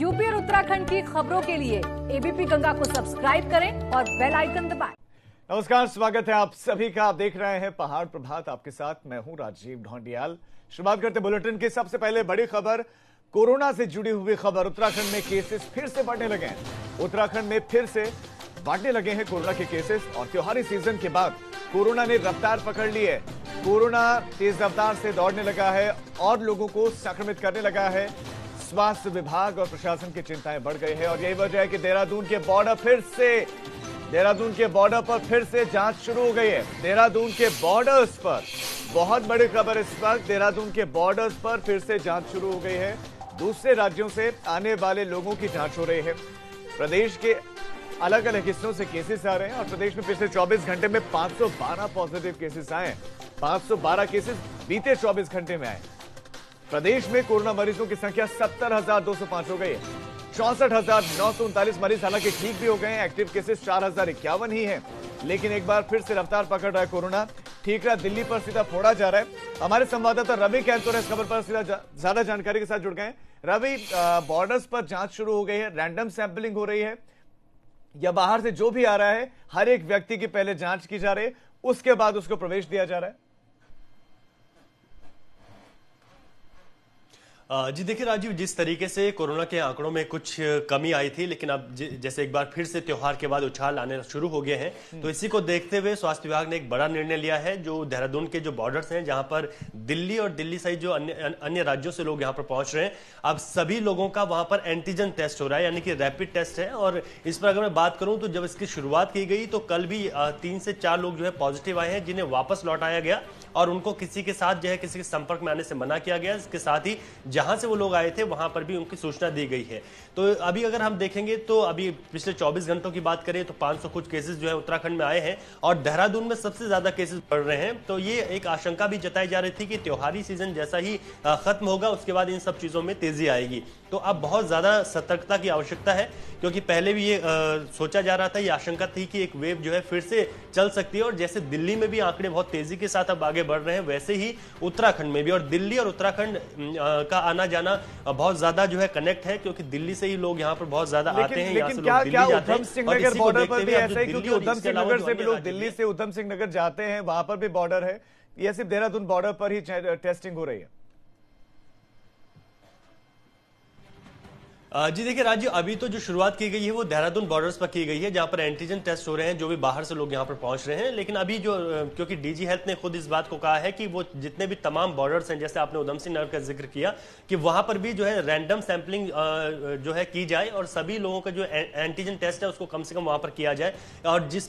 UP और उत्तराखंड की खबरों के लिए एबीपी गंगा को सब्सक्राइब करें और बेल आइकन दबाएं। नमस्कार, स्वागत है आप सभी का। आप देख रहे हैं पहाड़ प्रभात, आपके साथ मैं हूं राजीव ढोंडियाल। शुरुआत करते बुलेटिन की। सबसे पहले बड़ी खबर, कोरोना से जुड़ी हुई खबर। उत्तराखंड में केसेस फिर से बढ़ने लगे हैं। उत्तराखंड में फिर से बढ़ने लगे हैं कोरोना के केसेस और त्योहारी सीजन के बाद कोरोना ने रफ्तार पकड़ ली है। कोरोना तेज रफ्तार से दौड़ने लगा है और लोगों को संक्रमित करने लगा है। स्वास्थ्य विभाग और प्रशासन की चिंताएं बढ़ गई है और यही वजह है कि देहरादून के बॉर्डर पर फिर से जांच शुरू हो गई है। देहरादून के बॉर्डर्स पर बहुत बड़ी खबर इस वक्त, देहरादून के बॉर्डर्स पर फिर से जांच शुरू हो गई है। दूसरे राज्यों से आने वाले लोगों की जांच हो रही है। प्रदेश के अलग अलग हिस्सों से केसेस आ रहे हैं और प्रदेश में पिछले 24 घंटे में 512 पॉजिटिव केसेस आए। 512 केसेस बीते 24 घंटे में आए। प्रदेश में कोरोना मरीजों की संख्या 70,205 हो गई है। 64,939 मरीज हालांकि ठीक भी हो गए हैं। एक्टिव केसेस 4,051 ही हैं, लेकिन एक बार फिर से रफ्तार पकड़ रहा है कोरोना। ठीक रहा, दिल्ली पर सीधा फोड़ा जा रहा है। हमारे संवाददाता रवि कैंतोर इस खबर पर सीधा ज्यादा जानकारी के साथ जुड़ गए हैं। रवि, बॉर्डर्स पर जांच शुरू हो गई है, रैंडम सैंपलिंग हो रही है या बाहर से जो भी आ रहा है हर एक व्यक्ति की पहले जांच की जा रही है, उसके बाद उसको प्रवेश दिया जा रहा है? जी देखिए राजीव, जिस तरीके से कोरोना के आंकड़ों में कुछ कमी आई थी, लेकिन अब जैसे एक बार फिर से त्योहार के बाद उछाल आने शुरू हो गए हैं, तो इसी को देखते हुए स्वास्थ्य विभाग ने एक बड़ा निर्णय लिया है। जो देहरादून के जो बॉर्डर्स हैं, जहां पर दिल्ली और दिल्ली सहित जो अन्य राज्यों से लोग यहां पर पहुंच रहे हैं, अब सभी लोगों का वहां पर एंटीजन टेस्ट हो रहा है, यानी कि रैपिड टेस्ट है। और इस पर अगर मैं बात करूं तो जब इसकी शुरुआत की गई तो कल भी 3 से 4 लोग जो है पॉजिटिव आए हैं, जिन्हें वापस लौटाया गया और उनको किसी के साथ जो है किसी के संपर्क में आने से मना किया गया। इसके साथ ही जहां से वो लोग आए थे वहां पर भी उनकी सूचना दी गई है। तो अभी अगर हम देखेंगे तो अभी पिछले 24 घंटों की बात करें तो 500 कुछ केसेस जो है उत्तराखंड में आए हैं और देहरादून में सबसे ज्यादा केसेस बढ़ रहे हैं। तो ये एक आशंका भी जताई जा रही थी कि त्योहारी सीजन जैसा ही खत्म होगा उसके बाद इन सब चीजों में तेजी आएगी। तो अब बहुत ज्यादा सतर्कता की आवश्यकता है, क्योंकि पहले भी ये सोचा जा रहा था, ये आशंका थी कि एक वेव जो है फिर से चल सकती है। और जैसे दिल्ली में भी आंकड़े बहुत तेजी के साथ अब आगे बढ़ रहे हैं, वैसे ही उत्तराखंड में भी। और दिल्ली और उत्तराखंड का आना जाना बहुत ज्यादा जो है कनेक्ट है, क्योंकि दिल्ली से ही लोग यहाँ पर बहुत ज्यादा आते हैं। लेकिन क्या उधम सिंह नगर बॉर्डर पर भी ऐसा है? क्योंकि उधम सिंह नगर से भी लोग दिल्ली से उधम सिंह नगर जाते हैं, वहां पर भी बॉर्डर है, या सिर्फ देहरादून बॉर्डर पर ही टेस्टिंग हो रही है? जी देखिए राजीव, अभी तो जो शुरुआत की गई है वो देहरादून बॉर्डर्स पर की गई है, जहां पर एंटीजन टेस्ट हो रहे हैं, जो भी बाहर से लोग यहां पर पहुंच रहे हैं। लेकिन अभी जो क्योंकि डीजी हेल्थ ने खुद इस बात को कहा है कि वो जितने भी तमाम बॉर्डर्स हैं, जैसे आपने उधम सिंह नगर का जिक्र किया, कि वहां पर भी जो है रैंडम सैंपलिंग जो है की जाए और सभी लोगों का जो एंटीजन टेस्ट है उसको कम से कम वहां पर किया जाए। और जिस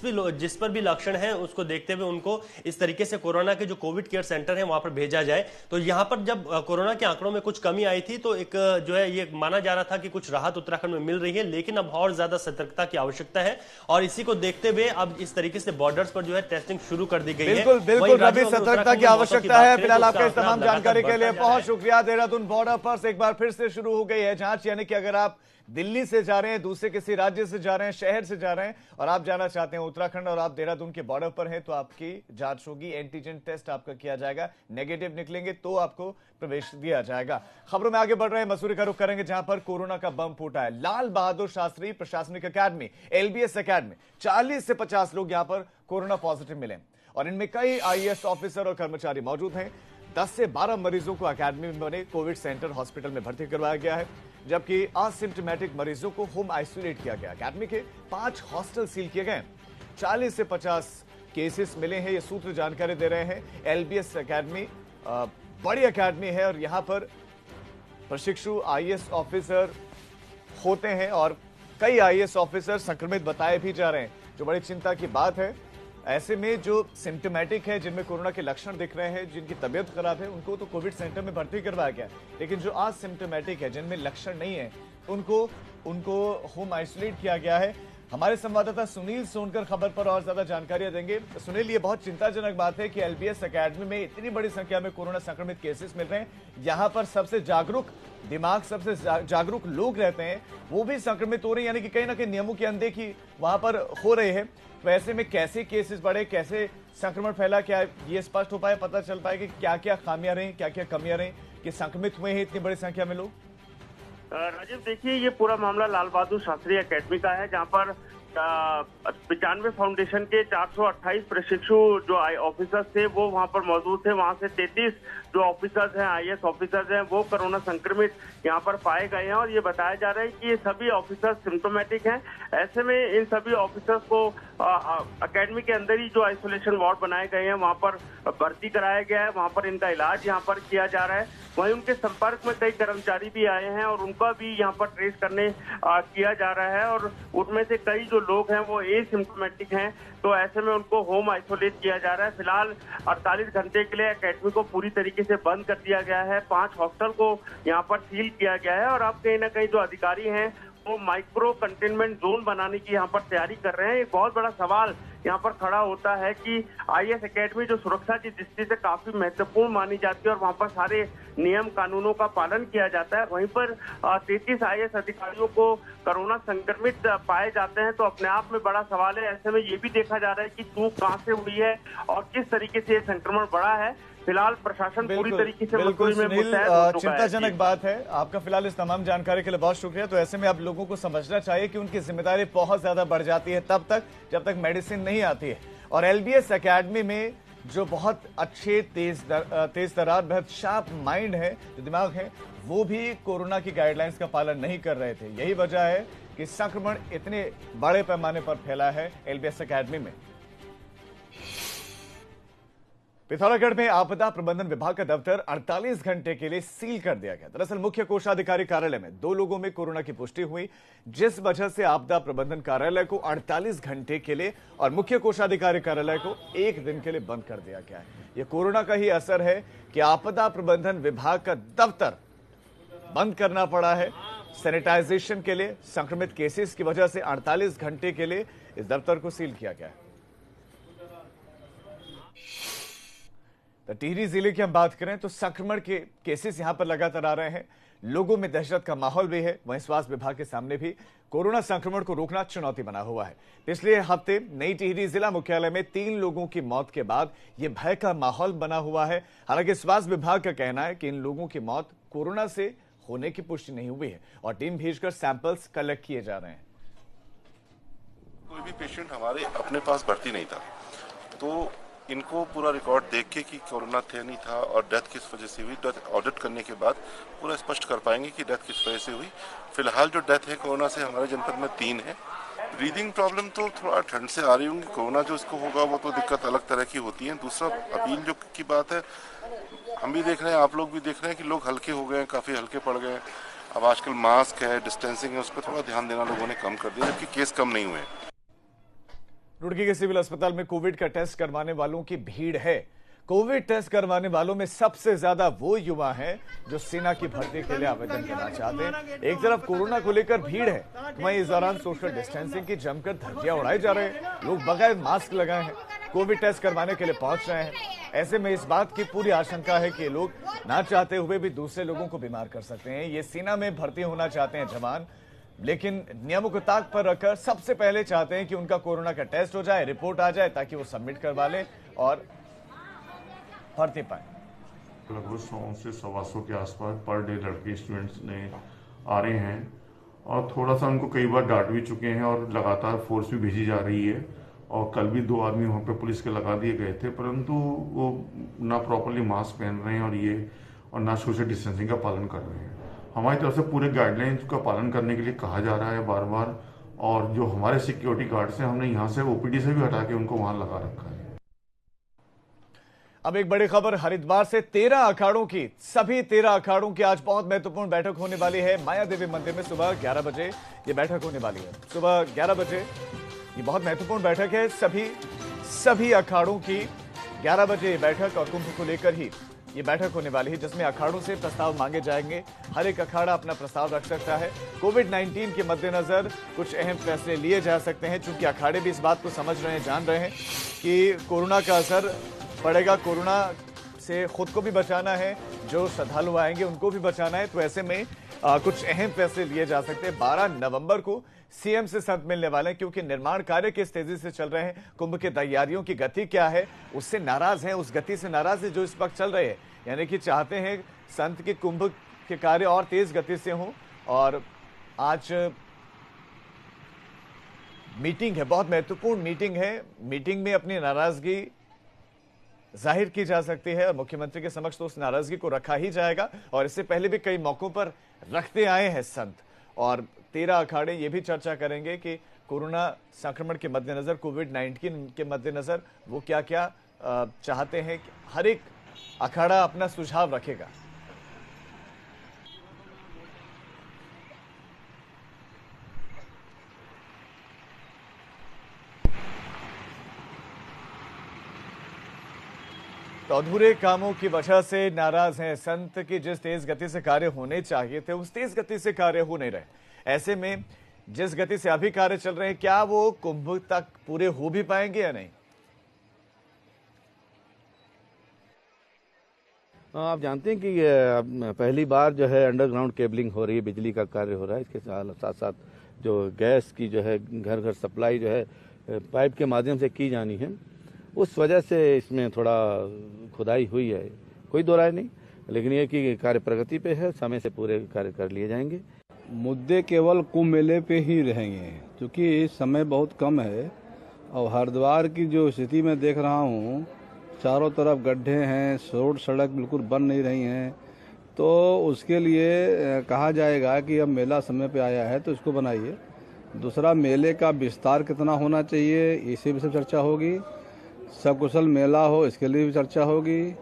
पर भी लक्षण है उसको देखते हुए उनको इस तरीके से कोरोना के जो कोविड केयर सेंटर है वहां पर भेजा जाए। तो यहाँ पर जब कोरोना के आंकड़ों में कुछ कमी आई थी तो एक जो है ये माना जा रहा था कि कुछ राहत उत्तराखंड में मिल रही है, लेकिन अब और ज्यादा सतर्कता की आवश्यकता है। और इसी को देखते हुए अब इस तरीके से बॉर्डर्स पर जो है टेस्टिंग शुरू कर दी गई है। बिल्कुल रवि, सतर्कता की आवश्यकता है। फिलहाल आपका इस तमाम जानकारी के लिए बहुत शुक्रिया। देहरादून बॉर्डर पर से एक बार फिर से शुरू हो गई है जांच, यानी कि अगर आप दिल्ली से जा रहे हैं, दूसरे किसी राज्य से जा रहे हैं, शहर से जा रहे हैं और आप जाना चाहते हैं उत्तराखंड और आप देहरादून के बॉर्डर पर हैं, तो आपकी जांच होगी, एंटीजन टेस्ट आपका किया जाएगा, नेगेटिव निकलेंगे तो आपको प्रवेश दिया जाएगा। खबरों में आगे बढ़ रहे हैं, मसूरी का रुख करेंगे जहां पर कोरोना का बम फूटा है। लाल बहादुर शास्त्री प्रशासनिक अकादमी, LBS अकादमी, 40 से 50 लोग यहां पर कोरोना पॉजिटिव मिले और इनमें कई IAS ऑफिसर और कर्मचारी मौजूद हैं। 10 से 12 मरीजों को अकादमी में बने कोविड सेंटर हॉस्पिटल में भर्ती करवाया गया है, जबकि असिम्प्टोमेटिक मरीजों को होम आइसोलेट किया गया। अकादमी के 5 हॉस्टल सील किए गए। 40 से 50 केसेस मिले हैं, ये सूत्र जानकारी दे रहे हैं। LBS अकादमी बड़ी अकादमी है और यहां पर प्रशिक्षु IAS ऑफिसर होते हैं और कई IAS ऑफिसर संक्रमित बताए भी जा रहे हैं, जो बड़ी चिंता की बात है। ऐसे में जो सिम्टोमेटिक है, जिनमें कोरोना के लक्षण दिख रहे हैं, जिनकी तबीयत खराब है, उनको तो कोविड सेंटर में भर्ती करवाया गया, लेकिन जो असिम्टोमेटिक है, जिनमें लक्षण नहीं है, उनको होम आइसोलेट किया गया है। हमारे संवाददाता सुनील सोनकर खबर पर और ज्यादा जानकारियां देंगे। सुनील, ये बहुत चिंताजनक बात है कि LBS अकेडमी में इतनी बड़ी संख्या में कोरोना संक्रमित केसेस मिल रहे हैं। यहाँ पर सबसे जागरूक दिमाग, सबसे जागरूक लोग रहते हैं, वो भी संक्रमित हो रहे हैं, यानी कि कहीं ना कहीं नियमों की अनदेखी वहां पर हो रही है। तो ऐसे में कैसे केसेस बढ़े, कैसे संक्रमण फैला, क्या ये स्पष्ट हो पाए, पता चल पाए कि क्या क्या खामियां रही, क्या क्या कमियां रही कि संक्रमित हुए हैं इतनी बड़ी संख्या में लोग? राजीव, देखिए, ये पूरा मामला लाल बहादुर शास्त्री एकेडमी का है, जहां पर 95 फाउंडेशन के 428 प्रशिक्षु जो ऑफिसर्स थे वो वहां पर मौजूद थे। वहां से 33 जो ऑफिसर्स हैं, IAS ऑफिसर्स हैं, वो कोरोना संक्रमित यहाँ पर पाए गए हैं और ये बताया जा रहा है कि ये सभी ऑफिसर्स सिम्टोमेटिक हैं। ऐसे में इन सभी ऑफिसर्स को एकेडमी के अंदर ही जो आइसोलेशन वार्ड बनाए गए हैं वहां पर भर्ती कराया गया है, वहां पर इनका इलाज यहाँ पर किया जा रहा है। वहीं उनके संपर्क में कई कर्मचारी भी आए हैं और उनका भी यहाँ पर ट्रेस करने किया जा रहा है और उनमें से कई जो लोग हैं वो एसिम्प्टोमेटिक हैं, तो ऐसे में उनको होम आइसोलेट किया जा रहा है। फिलहाल 48 घंटे के लिए एकेडमी को पूरी तरीके से बंद कर दिया गया है। 5 हॉस्टल को यहाँ पर सील किया गया है और अब कहीं ना कहीं जो अधिकारी हैं वो माइक्रो कंटेनमेंट जोन बनाने की यहाँ पर तैयारी कर रहे हैं। एक बहुत बड़ा सवाल यहाँ पर खड़ा होता है कि IAS एकेडमी जो सुरक्षा की दृष्टि से काफी महत्वपूर्ण मानी जाती है और वहाँ पर सारे नियम कानूनों का पालन किया जाता है, वहीं पर 33 IAS अधिकारियों को कोरोना संक्रमित पाए जाते हैं, तो अपने आप में बड़ा सवाल है। ऐसे में ये भी देखा जा रहा है कि चूक कहाँ से हुई है और किस तरीके से ये संक्रमण बढ़ा है। फिलहाल प्रशासन पूरी तरीके से बिल्कुल सुनील, चिंताजनक बात है। आपका फिलहाल इस तमाम जानकारी के लिए बहुत शुक्रिया। तो ऐसे में आप लोगों को समझना चाहिए कि उनकी जिम्मेदारी बहुत ज्यादा बढ़ जाती है तब तक जब तक मेडिसिन नहीं आती है। और LBS एकेडमी में जो बहुत अच्छे तेज तरार बहुत शार्प माइंड है, जो दिमाग है, वो भी कोरोना की गाइडलाइंस का पालन नहीं कर रहे थे। यही वजह है कि संक्रमण इतने बड़े पैमाने पर फैला है LBS एकेडमी में। पिथौरागढ़ में आपदा प्रबंधन विभाग का दफ्तर 48 घंटे के लिए सील कर दिया गया। दरअसल मुख्य कोषाधिकारी कार्यालय में 2 लोगों में कोरोना की पुष्टि हुई, जिस वजह से आपदा प्रबंधन कार्यालय को 48 घंटे के लिए और मुख्य कोषाधिकारी कार्यालय को 1 दिन के लिए बंद कर दिया गया है। यह कोरोना का ही असर है कि आपदा प्रबंधन विभाग का दफ्तर बंद करना पड़ा है सैनिटाइजेशन के लिए। संक्रमित केसेस की वजह से 48 घंटे के लिए इस दफ्तर को सील किया गया है। तो टिहरी जिले की हम बात करें तो संक्रमण के केसेस यहां पर लगातार आ रहे हैं, लोगों में दहशत का माहौल भी है। वहीं स्वास्थ्य विभाग के सामने भी कोरोना संक्रमण को रोकना चुनौती बना हुआ है। पिछले हफ्ते नई टिहरी जिला मुख्यालय में 3 लोगों की मौत के बाद यह भय का माहौल बना हुआ है। हालांकि स्वास्थ्य विभाग का कहना है कि इन लोगों की मौत कोरोना से होने की पुष्टि नहीं हुई है और टीम भेजकर सैंपल्स कलेक्ट किए जा रहे हैं। कोई भी पेशेंट हमारे अपने पास भर्ती नहीं था, तो इनको पूरा रिकॉर्ड देख के कि कोरोना थे नहीं था और डेथ किस वजह से हुई, डेथ ऑडिट करने के बाद पूरा स्पष्ट कर पाएंगे कि डेथ किस वजह से हुई। फिलहाल जो डेथ है कोरोना से हमारे जनपद में 3 है। ब्रीदिंग प्रॉब्लम तो थोड़ा ठंड से आ रही होंगी, कोरोना जो इसको होगा वो तो दिक्कत अलग तरह की होती है। दूसरा अपील जो की बात है, हम भी देख रहे हैं, आप लोग भी देख रहे हैं कि लोग हल्के हो गए हैं, काफ़ी हल्के पड़ गए हैं। अब आजकल मास्क है, डिस्टेंसिंग है, उस पर थोड़ा ध्यान देना लोगों ने कम कर दिया, जबकि केस कम नहीं हुए। रुड़की के सिविल अस्पताल में कोविड का टेस्ट करवाने वालों की भीड़ है। कोविड टेस्ट करवाने वालों में सबसे ज्यादा वो युवा हैं जो सेना की भर्ती के लिए आवेदन करना चाहते हैं। एक तरफ कोरोना को लेकर भीड़ है, वहीं इस दौरान सोशल डिस्टेंसिंग की जमकर धज्जियां उड़ाई जा रहे हैं। लोग बगैर मास्क लगाए हैं कोविड टेस्ट करवाने के लिए पहुंच रहे हैं। ऐसे में इस बात की पूरी आशंका है कि लोग ना चाहते हुए भी दूसरे लोगों को बीमार कर सकते हैं। ये सेना में भर्ती होना चाहते हैं जवान, लेकिन नियमों को ताक पर रखकर सबसे पहले चाहते हैं कि उनका कोरोना का टेस्ट हो जाए, रिपोर्ट आ जाए, ताकि वो सबमिट करवा लें और भर्ती पाए। लगभग 100 से 125 के आसपास पर डे लड़के स्टूडेंट्स ने आ रहे हैं और थोड़ा सा उनको कई बार डांट भी चुके हैं और लगातार फोर्स भी भेजी जा रही है। और कल भी 2 आदमी वहाँ पे पुलिस के लगा दिए गए थे, परंतु वो ना प्रॉपरली मास्क पहन रहे हैं और ना सोशल डिस्टेंसिंग का पालन कर रहे हैं। हमारी तरफ से पूरे गाइडलाइंस का पालन करने के लिए कहा जा रहा है बार बार, और जो हमारे सिक्योरिटी गार्ड्स हैं हमने यहाँ से OPD से भी हटा के उनको वहां लगा रखा है। अब एक बड़ी खबर हरिद्वार से। 13 अखाड़ों की, सभी 13 अखाड़ों की आज बहुत महत्वपूर्ण बैठक होने वाली है। माया देवी मंदिर में सुबह 11 बजे ये बैठक होने वाली है। सुबह 11 बजे ये बहुत महत्वपूर्ण बैठक है। सभी अखाड़ों की 11 बजे ये बैठक और कुंभ को लेकर ही ये बैठक होने वाली है, जिसमें अखाड़ों से प्रस्ताव मांगे जाएंगे। हर एक अखाड़ा अपना प्रस्ताव रख सकता है। कोविड-19 के मद्देनजर कुछ अहम फैसले लिए जा सकते हैं, चूंकि अखाड़े भी इस बात को समझ रहे हैं, जान रहे हैं कि कोरोना का असर पड़ेगा, कोरोना से खुद को भी बचाना है, जो श्रद्धालु आएंगे उनको भी बचाना है। तो ऐसे में कुछ अहम फैसले लिए जा सकते हैं। 12 नवंबर को CM से संत मिलने वाले हैं, क्योंकि निर्माण कार्य किस तेजी से चल रहे हैं, कुंभ के तैयारियों की गति क्या है, उससे नाराज हैं, उस गति से नाराज है जो इस वक्त चल रहे हैं। यानी कि चाहते हैं संत के कुंभ के कार्य और तेज गति से हों और आज मीटिंग है, बहुत महत्वपूर्ण मीटिंग है। मीटिंग में अपनी नाराजगी जाहिर की जा सकती है और मुख्यमंत्री के समक्ष तो उस नाराजगी को रखा ही जाएगा। और इससे पहले भी कई मौकों पर रखते आए हैं संत। और 13 अखाड़े ये भी चर्चा करेंगे कि कोरोना संक्रमण के मद्देनजर, कोविड-19 के मद्देनजर वो क्या क्या चाहते हैं। हर एक अखाड़ा अपना सुझाव रखेगा। तो अधूरे कामों की वजह से नाराज हैं संत की जिस तेज गति से कार्य होने चाहिए थे उस तेज गति से कार्य हो नहीं रहे। ऐसे में जिस गति से अभी कार्य चल रहे हैं, क्या वो कुंभ तक पूरे हो भी पाएंगे या नहीं? आप जानते हैं कि पहली बार जो है अंडरग्राउंड केबलिंग हो रही है, बिजली का कार्य हो रहा है। इसके साथ साथ जो गैस की जो है घर घर सप्लाई जो है पाइप के माध्यम से की जानी है, उस वजह से इसमें थोड़ा खुदाई हुई है, कोई दो राय नहीं। लेकिन ये कि कार्य प्रगति पे है, समय से पूरे कार्य कर लिए जाएंगे। मुद्दे केवल कुंभ मेले पे ही रहेंगे क्योंकि समय बहुत कम है। और हरिद्वार की जो स्थिति मैं देख रहा हूँ, चारों तरफ गड्ढे हैं, रोड सड़क बिल्कुल बन नहीं रही हैं। तो उसके लिए कहा जाएगा कि अब मेला समय पे आया है तो इसको बनाइए। दूसरा, मेले का विस्तार कितना होना चाहिए, इसी भी सब चर्चा होगी। सकुशल मेला हो, इसके लिए भी चर्चा होगी।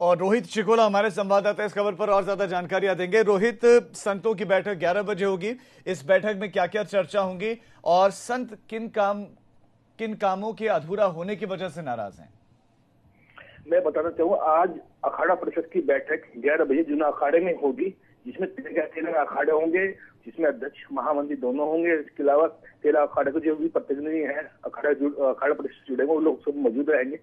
और रोहित चिकोला हमारे संवाददाता इस खबर पर और ज्यादा जानकारियां देंगे। रोहित, संतों की बैठक 11 बजे होगी, इस बैठक में क्या क्या चर्चा होंगी और संत किन कामों के अधूरा होने की वजह से नाराज हैं? मैं बताना चाहूँ, आज अखाड़ा परिषद की बैठक 11 बजे जूना अखाड़े में होगी, जिसमें 13 अखाड़े होंगे, जिसमें अध्यक्ष महामंत्री दोनों होंगे। इसके अलावा 13 अखाड़े के जो भी प्रतिनिधि हैं अखाड़ा परिषद जुड़े वो लोग सब मौजूद रहेंगे।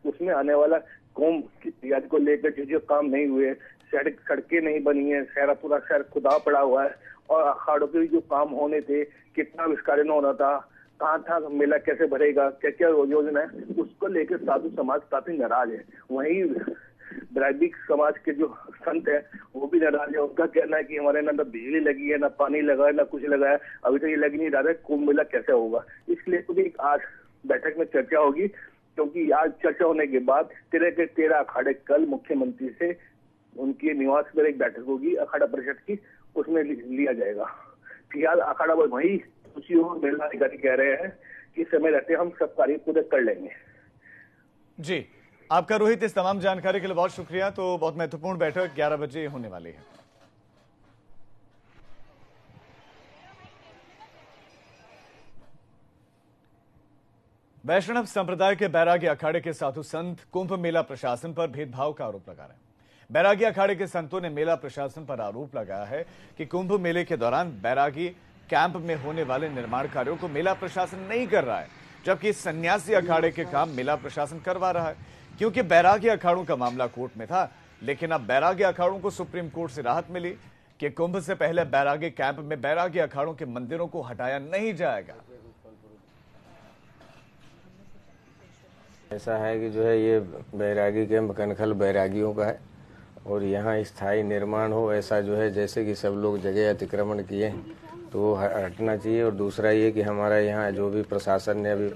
उसमें आने वाला कुंभ की तैयारी को लेकर जो काम नहीं हुए, सड़कें नहीं बनी है, पूरा शहर खुदा पड़ा हुआ है, और अखाड़ों के जो काम होने थे, कितना विस्तारण होना था, कहाँ था मेला, कैसे भरेगा, क्या क्या योजना है, उसको लेकर साधु समाज काफी नाराज है। वहीं वैदिक समाज के जो संत है वो भी नाराज है। उनका कहना है कि हमारे ना बिजली लगी है, ना पानी लगा है, ना कुछ लगा है, अभी तो ये लग नहीं रहा है कुंभ मेला कैसे होगा। इसलिए तो भी आज बैठक में चर्चा होगी, क्योंकि आज चर्चा होने के बाद 13 के 13 अखाड़े कल मुख्यमंत्री से उनके निवास पर एक बैठक होगी अखाड़ा परिषद की, उसमें लिया जाएगा। फिलहाल अखाड़ा वही मेला अधिकारी कह रहे हैं कि समय रहते हम सब कार्य पूरे कर लेंगे। जी, आपका रोहित इस तमाम जानकारी के लिए बहुत शुक्रिया। तो बहुत महत्वपूर्ण बैठक 11 बजे होने वाली है। वैष्णव संप्रदाय के बैरागी अखाड़े के साधु संत कुंभ मेला प्रशासन पर भेदभाव का आरोप लगा रहे हैं। बैरागी अखाड़े के संतों ने मेला प्रशासन पर आरोप लगाया है कि कुंभ मेले के दौरान बैरागी कैंप में होने वाले निर्माण कार्यों को मेला प्रशासन नहीं कर रहा है, जबकि सन्यासी अखाड़े के काम मेला प्रशासन करवा रहा है। क्योंकि बैरागी अखाड़ों का मामला कोर्ट में था, लेकिन अब बैरागी अखाड़ों को सुप्रीम कोर्ट से राहत मिली कि कुंभ से पहले बैरागी कैंप में बैरागी अखाड़ों के मंदिरों को हटाया नहीं जाएगा। ऐसा है कि जो है ये बैरागी कैंप कनखल बैरागियों का है और यहाँ स्थायी निर्माण हो, ऐसा जो है जैसे कि सब लोग जगह अतिक्रमण किए तो वो हटना चाहिए। और दूसरा ये कि हमारा यहाँ जो भी प्रशासन ने अभी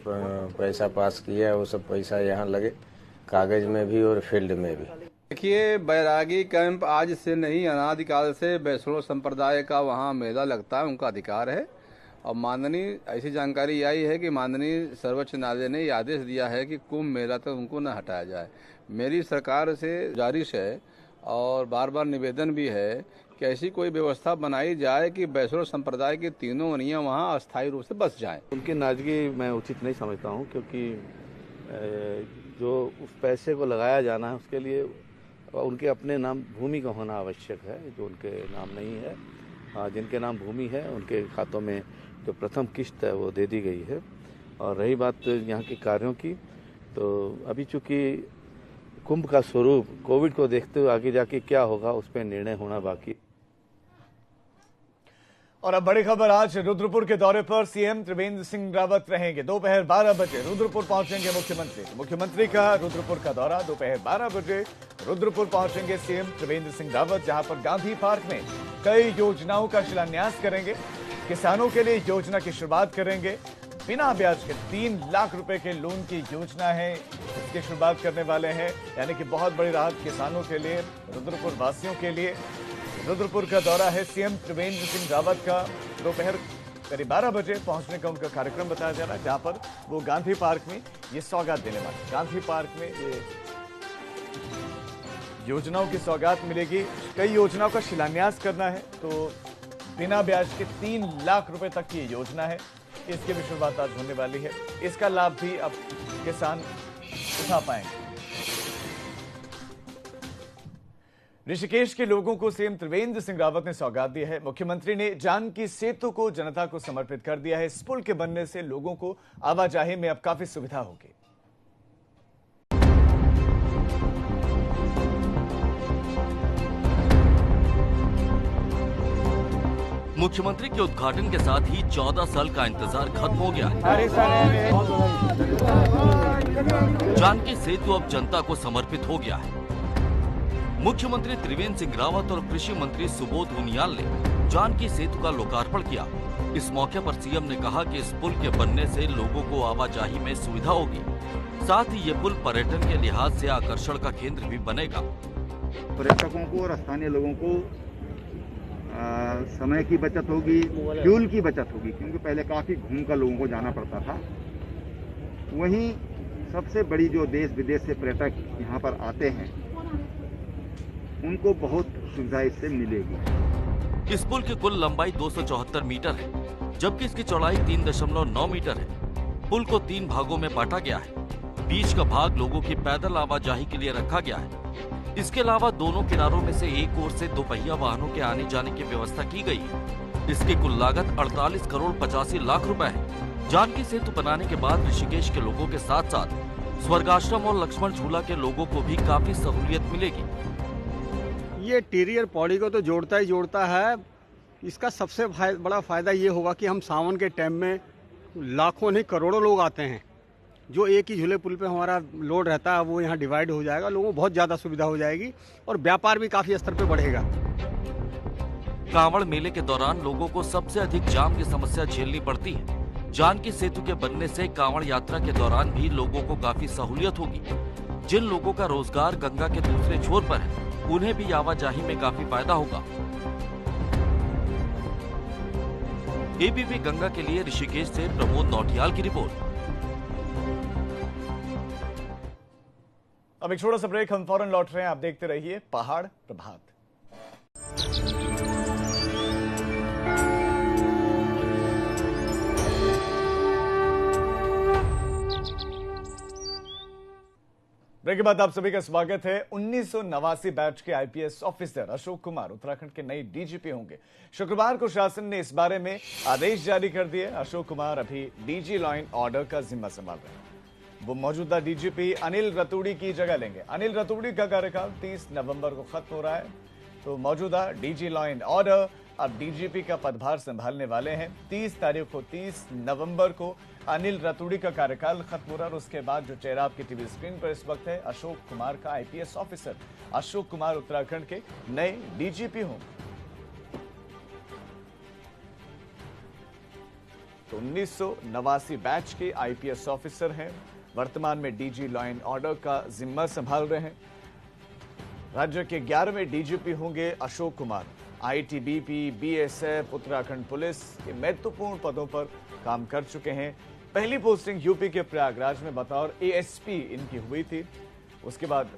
पैसा पास किया है वो सब पैसा यहाँ लगे, कागज में भी और फील्ड में भी। देखिए, बैरागी कैंप आज से नहीं, अनादिकाल से वैष्णव संप्रदाय का वहाँ मेला लगता है, उनका अधिकार है। और माननीय ऐसी जानकारी आई है कि माननीय सर्वोच्च न्यायालय ने आदेश दिया है कि कुंभ मेला तक उनको न हटाया जाए। मेरी सरकार से गुजारिश है और बार बार निवेदन भी है कि ऐसी कोई व्यवस्था बनाई जाए कि वैष्णव संप्रदाय के तीनों वनियाँ वहाँ अस्थायी रूप से बस जाएं। उनकी नाराजगी मैं उचित नहीं समझता हूँ, क्योंकि जो उस पैसे को लगाया जाना है उसके लिए उनके अपने नाम भूमि का होना आवश्यक है, जो उनके नाम नहीं है। जिनके नाम भूमि है उनके खातों में जो प्रथम किस्त है वो दे दी गई है। और रही बात यहाँ के कार्यों की, तो अभी चूंकि कुंभ का स्वरूप कोविड को देखते हुए आगे जाके क्या होगा उस पर निर्णय होना बाकी। और अब बड़ी खबर, आज रुद्रपुर के दौरे पर सीएम त्रिवेंद्र सिंह रावत रहेंगे। दोपहर 12 बजे रुद्रपुर पहुंचेंगे मुख्यमंत्री। मुख्यमंत्री का रुद्रपुर का दौरा, दोपहर 12 बजे रुद्रपुर पहुंचेंगे सीएम त्रिवेंद्र सिंह रावत, जहां पर गांधी पार्क में कई योजनाओं का शिलान्यास करेंगे। किसानों के लिए योजना की शुरुआत करेंगे। बिना ब्याज के 3 लाख रुपए के लोन की योजना है, इसकी शुरुआत करने वाले हैं, यानी कि बहुत बड़ी राहत किसानों के लिए, रुद्रपुर वासियों के लिए। रुद्रपुर का दौरा है सीएम त्रिवेंद्र सिंह रावत का। दोपहर करीब 12 बजे पहुंचने का उनका कार्यक्रम बताया जा रहा है, जहां पर वो गांधी पार्क में ये सौगात देने वाले। गांधी पार्क में ये योजनाओं की सौगात मिलेगी। कई योजनाओं का शिलान्यास करना है, तो बिना ब्याज के 3 लाख रुपए तक की योजना है, इसकी भी शुरुआत आज होने वाली है। इसका लाभ भी अब किसान उठा पाएंगे। ऋषिकेश के लोगों को सीएम त्रिवेंद्र सिंह रावत ने सौगात दी है। मुख्यमंत्री ने जानकी सेतु को जनता को समर्पित कर दिया है। इस पुल के बनने से लोगों को आवाजाही में अब काफी सुविधा होगी। मुख्यमंत्री के उद्घाटन के साथ ही 14 साल का इंतजार खत्म हो गया है। जानकी सेतु अब जनता को समर्पित हो गया है। मुख्यमंत्री त्रिवेंद्र सिंह रावत और कृषि मंत्री सुबोध उनियाल ने जानकी सेतु का लोकार्पण किया। इस मौके पर सीएम ने कहा कि इस पुल के बनने से लोगों को आवाजाही में सुविधा होगी, साथ ही ये पुल पर्यटन के लिहाज से आकर्षण का केंद्र भी बनेगा। पर्यटकों को और स्थानीय लोगों को समय की बचत होगी, फ्यूल की बचत होगी, क्योंकि पहले काफी घूमकर लोगों को जाना पड़ता था। वहीं सबसे बड़ी जो देश विदेश से पर्यटक यहाँ पर आते हैं, उनको बहुत सुविधा इससे मिलेगी। इस पुल की कुल लंबाई 274 मीटर है, जबकि इसकी चौड़ाई 3.9 मीटर है। पुल को 3 भागों में बांटा गया है। बीच का भाग लोगों की पैदल आवाजाही के लिए रखा गया है। इसके अलावा दोनों किनारों में से एक ओर से 2 पहिया वाहनों के आने जाने की व्यवस्था की गई है। इसकी कुल लागत 48 करोड़ 85 लाख रुपए है। जानकी सेतु बनाने के बाद ऋषिकेश के लोगों के साथ साथ स्वर्गाश्रम और लक्ष्मण झूला के लोगों को भी काफी सहूलियत मिलेगी। ये टिहरी और पौड़ी को तो जोड़ता ही जोड़ता है। इसका सबसे बड़ा फायदा ये होगा कि हम सावन के टाइम में लाखों नहीं करोड़ों लोग आते हैं। जो एक ही झूले पुल पे हमारा लोड रहता है वो यहाँ डिवाइड हो जाएगा, लोगों को बहुत ज़्यादा सुविधा हो जाएगी और व्यापार भी काफ़ी स्तर पे बढ़ेगा। कांवड़ मेले के दौरान लोगों को सबसे अधिक जाम की समस्या झेलनी पड़ती है। जानकी सेतु के बनने से कांवड़ यात्रा के दौरान भी लोगों को काफी सहूलियत होगी। जिन लोगों का रोजगार गंगा के दूसरे छोर पर है, उन्हें भी आवाजाही में काफी फायदा होगा। एबीपी गंगा के लिए ऋषिकेश से प्रमोद नौटियाल की रिपोर्ट। अब एक छोटा सा ब्रेक, हम फौरन लौट रहे हैं। आप देखते रहिए पहाड़ प्रभात। ब्रेक के बाद आप सभी का स्वागत है। 1989 बैच के आईपीएस ऑफिसर अशोक कुमार उत्तराखंड के नए डीजीपी होंगे। शुक्रवार को शासन ने इस बारे में आदेश जारी कर दिए। अशोक कुमार अभी डीजी लॉ एंड ऑर्डर का जिम्मा संभाल रहे हैं। वो मौजूदा डीजीपी अनिल रतूड़ी की जगह लेंगे। अनिल रतूड़ी का कार्यकाल 30 नवंबर को खत्म हो रहा है, तो मौजूदा डीजी लॉ एंड ऑर्डर अब डीजीपी का पदभार संभालने वाले हैं। 30 नवंबर को अनिल रतूड़ी का कार्यकाल खत्म हो रहा है और उसके बाद जो चेहरा आपकी टीवी स्क्रीन पर इस वक्त है, अशोक कुमार का आईपीएस ऑफिसर अशोक कुमार उत्तराखंड के नए डीजीपी होंगे। तो 1989 बैच के आईपीएस ऑफिसर हैं, वर्तमान में डीजी लॉ एंड ऑर्डर का जिम्मा संभाल रहे हैं। राज्य के 11वें डीजीपी होंगे Ashok Kumar. ITBP, BSF, Uttarakhand police के महत्वपूर्ण पदों पर काम कर चुके हैं। पहली पोस्टिंग यूपी के प्रयागराज में बतौर एएसपी इनकी हुई थी। उसके बाद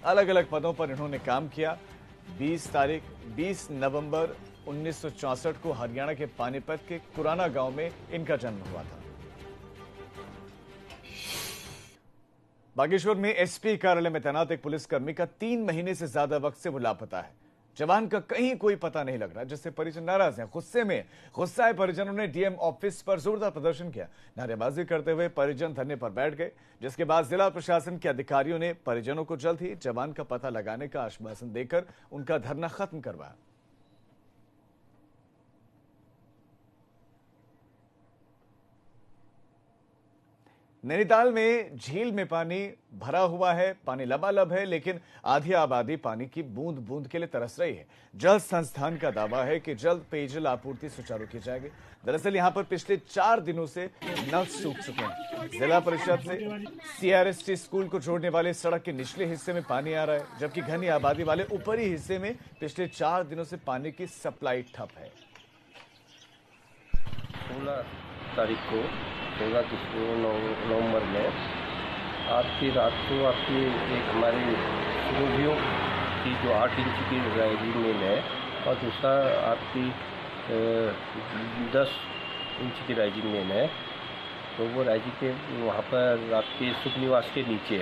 अलग अलग पदों पर इन्होंने काम किया। 20 नवंबर 1964 को हरियाणा के पानीपत के कुराना गांव में इनका जन्म हुआ था। बागेश्वर में एसपी कार्यालय में तैनात एक पुलिसकर्मी का 3 महीने से ज्यादा वक्त से वो लापता है। जवान का कहीं कोई पता नहीं लग रहा, जिससे परिजन नाराज हैं। गुस्साए परिजनों ने डीएम ऑफिस पर जोरदार प्रदर्शन किया। नारेबाजी करते हुए परिजन धरने पर बैठ गए, जिसके बाद जिला प्रशासन के अधिकारियों ने परिजनों को जल्द ही जवान का पता लगाने का आश्वासन देकर उनका धरना खत्म करवाया। नैनीताल में झील में पानी भरा हुआ है, पानी लबालब है, लेकिन आधी आबादी पानी की बूंद बूंद के लिए तरस रही है। जल संस्थान का दावा है कि जल्द पेयजल आपूर्ति सुचारू की जाएगी। दरअसल यहां पर पिछले 4 दिनों से नल सूख चुके हैं। जिला परिषद से CRST स्कूल को जोड़ने वाले सड़क के निचले हिस्से में पानी आ रहा है, जबकि घनी आबादी वाले ऊपरी हिस्से में पिछले 4 दिनों से पानी की सप्लाई ठप है। 16 तारीख को 16 नवंबर में आपकी रात को आपकी एक हमारी सूर्यों की जो 8 इंच की राइजिंग मेन है और दूसरा आपकी 10 इंच की राइजिंग मेन है। तो वो राइजिंग के वहाँ पर आपके सुख निवास के नीचे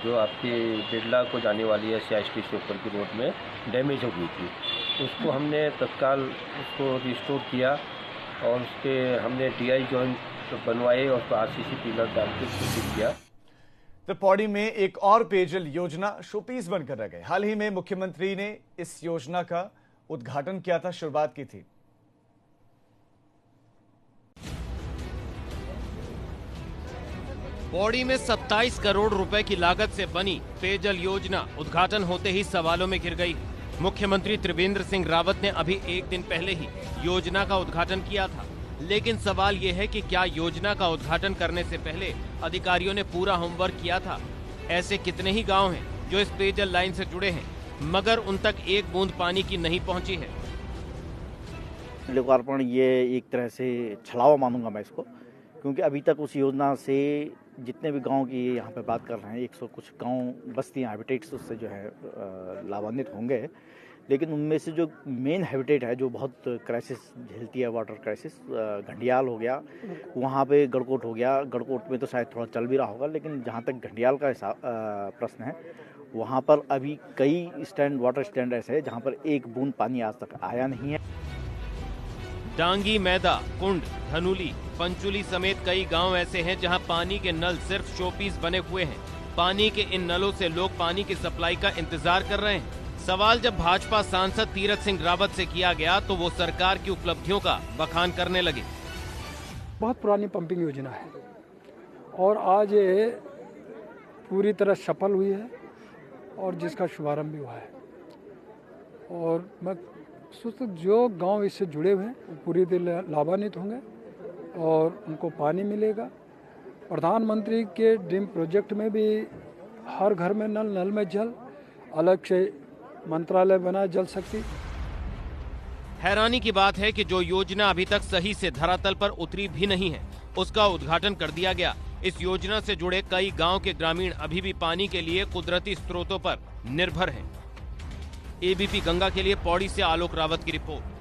जो आपके बिरला को जाने वाली है CIST से ऊपर की रोड में डैमेज हो गई थी, उसको हमने तत्काल उसको रिस्टोर किया और उसके हमने DI जॉइंट बनवाए और RCC पिलर डाल के ठीक किया। तो पौड़ी में एक और पेयजल योजना शोपीस बनकर रह गई। हाल ही में मुख्यमंत्री ने इस योजना का उद्घाटन किया था, शुरुआत की थी। पौड़ी में 27 करोड़ रुपए की लागत से बनी पेयजल योजना उद्घाटन होते ही सवालों में घिर गई। मुख्यमंत्री त्रिवेंद्र सिंह रावत ने अभी एक दिन पहले ही योजना का उद्घाटन किया था, लेकिन सवाल ये है कि क्या योजना का उद्घाटन करने से पहले अधिकारियों ने पूरा होमवर्क किया था? ऐसे कितने ही गांव हैं जो इस पेयजल लाइन से जुड़े हैं मगर उन तक एक बूंद पानी की नहीं पहुंची है। लोकार्पण ये एक तरह से छलावा मानूंगा मैं इसको, क्योंकि अभी तक उस योजना से जितने भी गांव की यहाँ पे बात कर रहे हैं 100 कुछ गांव बस्तियाँ हैबिटेट्स उससे जो है लाभान्वित होंगे, लेकिन उनमें से जो मेन हैबिटेट है जो बहुत क्राइसिस झेलती है, वाटर क्राइसिस, घंडियाल हो गया, वहाँ पे गड़कोट हो गया। गड़कोट में तो शायद थोड़ा चल भी रहा होगा, लेकिन जहाँ तक घंडियाल का प्रश्न है वहाँ पर अभी कई वाटर स्टैंड ऐसे हैं जहाँ पर एक बूंद पानी आज तक आया नहीं है। डांगी, मैदा, कुंड, धनुली, पंचुली समेत कई गांव ऐसे हैं जहां पानी के नल सिर्फ शोपीस बने हुए हैं। पानी के इन नलों से लोग पानी की सप्लाई का इंतजार कर रहे हैं। सवाल जब भाजपा सांसद तीरथ सिंह रावत से किया गया तो वो सरकार की उपलब्धियों का बखान करने लगे। बहुत पुरानी पंपिंग योजना है और आज ये पूरी तरह सफल हुई है और जिसका शुभारंभ भी हुआ है, और मैं सोचता जो गांव इससे जुड़े हुए हैं वो पूरी तरह लाभान्वित होंगे और उनको पानी मिलेगा। प्रधानमंत्री के ड्रीम प्रोजेक्ट में भी हर घर में नल, नल में जल, अलग से मंत्रालय बना जल शक्ति। हैरानी की बात है कि जो योजना अभी तक सही से धरातल पर उतरी भी नहीं है, उसका उद्घाटन कर दिया गया। इस योजना से जुड़े कई गांव के ग्रामीण अभी भी पानी के लिए कुदरती स्रोतों पर निर्भर हैं। ABP गंगा के लिए पौड़ी से आलोक रावत की रिपोर्ट।